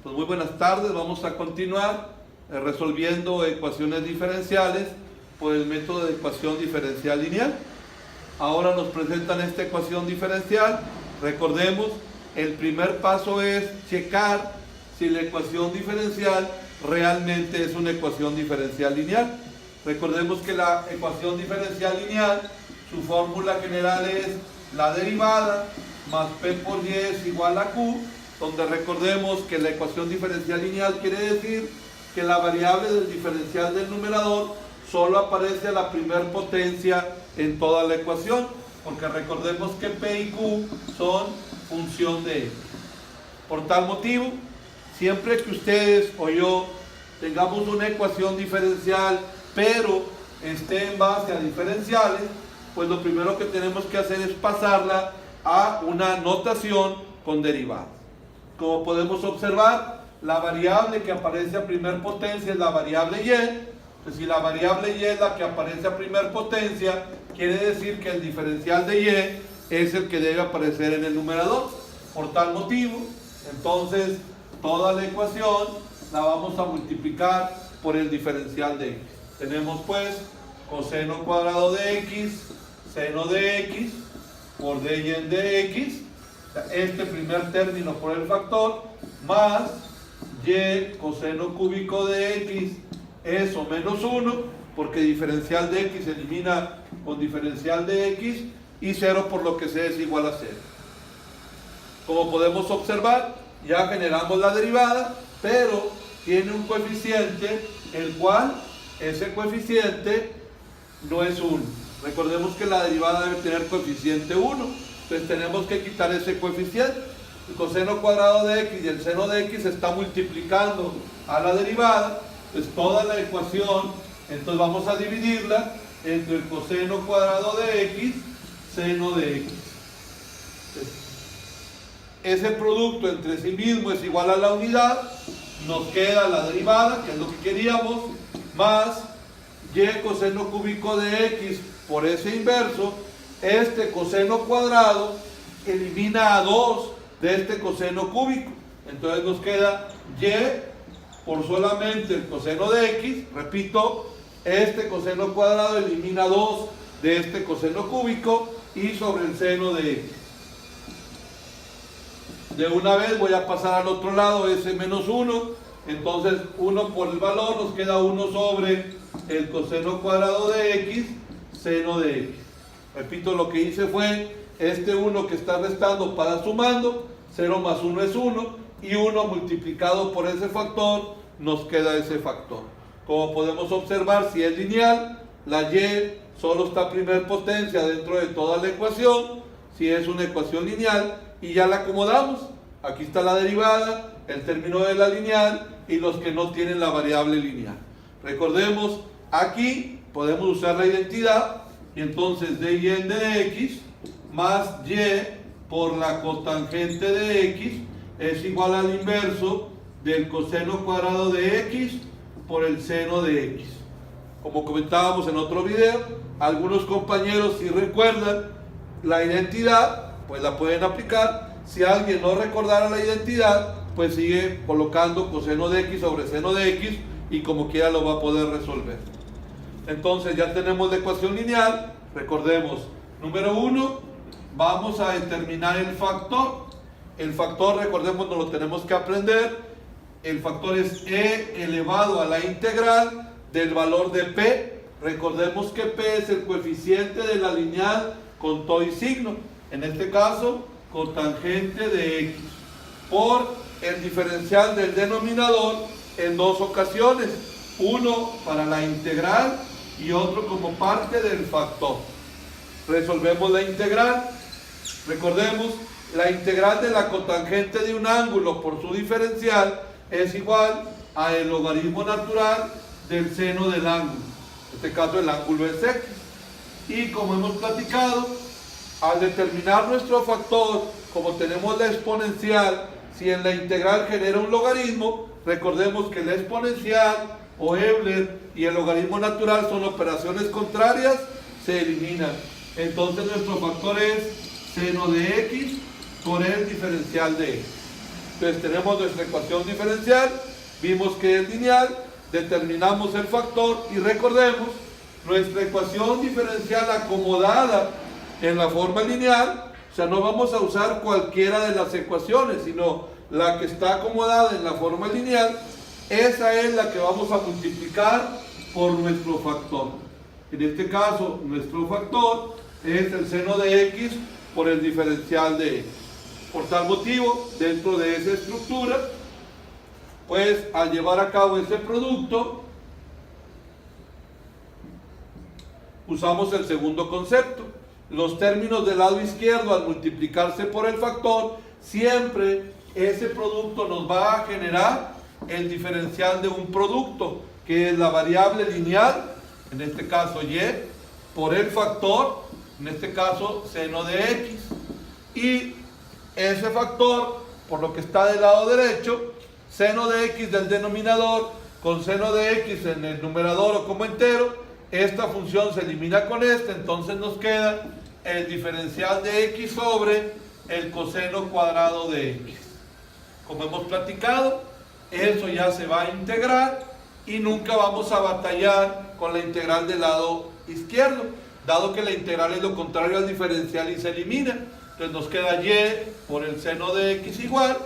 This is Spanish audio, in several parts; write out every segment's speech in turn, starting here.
Pues muy buenas tardes, vamos a continuar resolviendo ecuaciones diferenciales por el método de ecuación diferencial lineal. Ahora nos presentan esta ecuación diferencial. Recordemos, el primer paso es checar si la ecuación diferencial realmente es una ecuación diferencial lineal. Recordemos que la ecuación diferencial lineal, su fórmula general es la derivada más P por Y es igual a Q, donde recordemos que la ecuación diferencial lineal quiere decir que la variable del diferencial del numerador solo aparece a la primer potencia en toda la ecuación, porque recordemos que P y Q son función de X. Por tal motivo, siempre que ustedes o yo tengamos una ecuación diferencial, pero esté en base a diferenciales, pues lo primero que tenemos que hacer es pasarla a una notación con derivadas. Como podemos observar, la variable que aparece a primer potencia es la variable y. Pues si la variable y es la que aparece a primer potencia, quiere decir que el diferencial de y es el que debe aparecer en el numerador. Por tal motivo, entonces toda la ecuación la vamos a multiplicar por el diferencial de x. Tenemos pues coseno cuadrado de x, seno de x, por d y en de x, este primer término por el factor, más y coseno cúbico de x, eso menos 1, porque diferencial de x se elimina con diferencial de x, y 0 por lo que c es igual a 0. Como podemos observar, ya generamos la derivada, pero tiene un coeficiente, el cual ese coeficiente no es 1. Recordemos que la derivada debe tener coeficiente 1, entonces tenemos que quitar ese coeficiente. El coseno cuadrado de x y el seno de x se está multiplicando a la derivada, pues toda la ecuación, entonces vamos a dividirla entre el coseno cuadrado de x, seno de x. Ese producto entre sí mismo es igual a la unidad, nos queda la derivada, que es lo que queríamos, más y coseno cúbico de x por ese inverso. Este coseno cuadrado elimina a 2 de este coseno cúbico, entonces nos queda y por solamente el coseno de x. Repito, este coseno cuadrado elimina 2 de este coseno cúbico y sobre el seno de x. De una vez voy a pasar al otro lado ese menos 1, entonces 1 por el valor nos queda 1 sobre el coseno cuadrado de x, seno de x. Repito, lo que hice fue este 1 que está restando para sumando, 0 más 1 es 1, y 1 multiplicado por ese factor, nos queda ese factor. Como podemos observar, si es lineal, la y solo está a primer potencia dentro de toda la ecuación, si es una ecuación lineal, y ya la acomodamos. Aquí está la derivada, el término de la lineal, y los que no tienen la variable lineal. Recordemos, aquí podemos usar la identidad, y entonces d y en de x más y por la cotangente de x es igual al inverso del coseno cuadrado de x por el seno de x. Como comentábamos en otro video, algunos compañeros si recuerdan la identidad, pues la pueden aplicar. Si alguien no recordara la identidad, pues sigue colocando coseno de x sobre seno de x y como quiera lo va a poder resolver. Entonces ya tenemos la ecuación lineal. Recordemos, número 1, vamos a determinar el factor. El factor, recordemos, no lo tenemos que aprender. El factor es e elevado a la integral del valor de p. Recordemos que p es el coeficiente de la lineal con todo y signo. En este caso, cotangente de x por el diferencial del denominador en dos ocasiones. Uno para la integral y otro como parte del factor. Resolvemos la integral. Recordemos, la integral de la cotangente de un ángulo por su diferencial es igual a el logaritmo natural del seno del ángulo. En este caso el ángulo es x. Y como hemos platicado, al determinar nuestro factor, como tenemos la exponencial, si en la integral genera un logaritmo, recordemos que la exponencial o Euler y el logaritmo natural son operaciones contrarias, se eliminan. Entonces nuestro factor es seno de x por el diferencial de x. Entonces tenemos nuestra ecuación diferencial, vimos que es lineal, determinamos el factor y recordemos, nuestra ecuación diferencial acomodada en la forma lineal, o sea, no vamos a usar cualquiera de las ecuaciones, sino la que está acomodada en la forma lineal, esa es la que vamos a multiplicar por nuestro factor. En este caso, nuestro factor es el seno de x por el diferencial de x. Por tal motivo, dentro de esa estructura, pues al llevar a cabo ese producto, usamos el segundo concepto. Los términos del lado izquierdo, al multiplicarse por el factor, siempre ese producto nos va a generar el diferencial de un producto, que es la variable lineal, en este caso y, por el factor, en este caso seno de x, y ese factor, por lo que está del lado derecho, seno de x del denominador con seno de x en el numerador o como entero, esta función se elimina con esta, entonces nos queda el diferencial de x sobre el coseno cuadrado de x. Como hemos platicado, eso ya se va a integrar y nunca vamos a batallar con la integral del lado izquierdo, dado que la integral es lo contrario al diferencial y se elimina. Entonces nos queda y por el seno de x igual.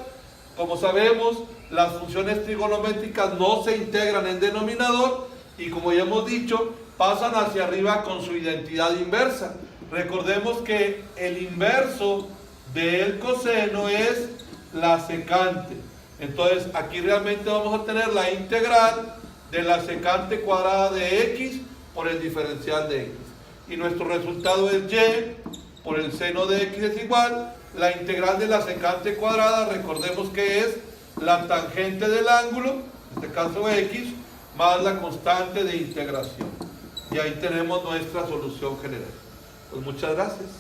Como sabemos, las funciones trigonométricas no se integran en denominador y, como ya hemos dicho, pasan hacia arriba con su identidad inversa. Recordemos que el inverso del coseno es la secante. Entonces aquí realmente vamos a tener la integral de la secante cuadrada de x por el diferencial de x. Y nuestro resultado es y por el seno de x es igual. La integral de la secante cuadrada, recordemos que es la tangente del ángulo, en este caso x, más la constante de integración. Y ahí tenemos nuestra solución general. Pues muchas gracias.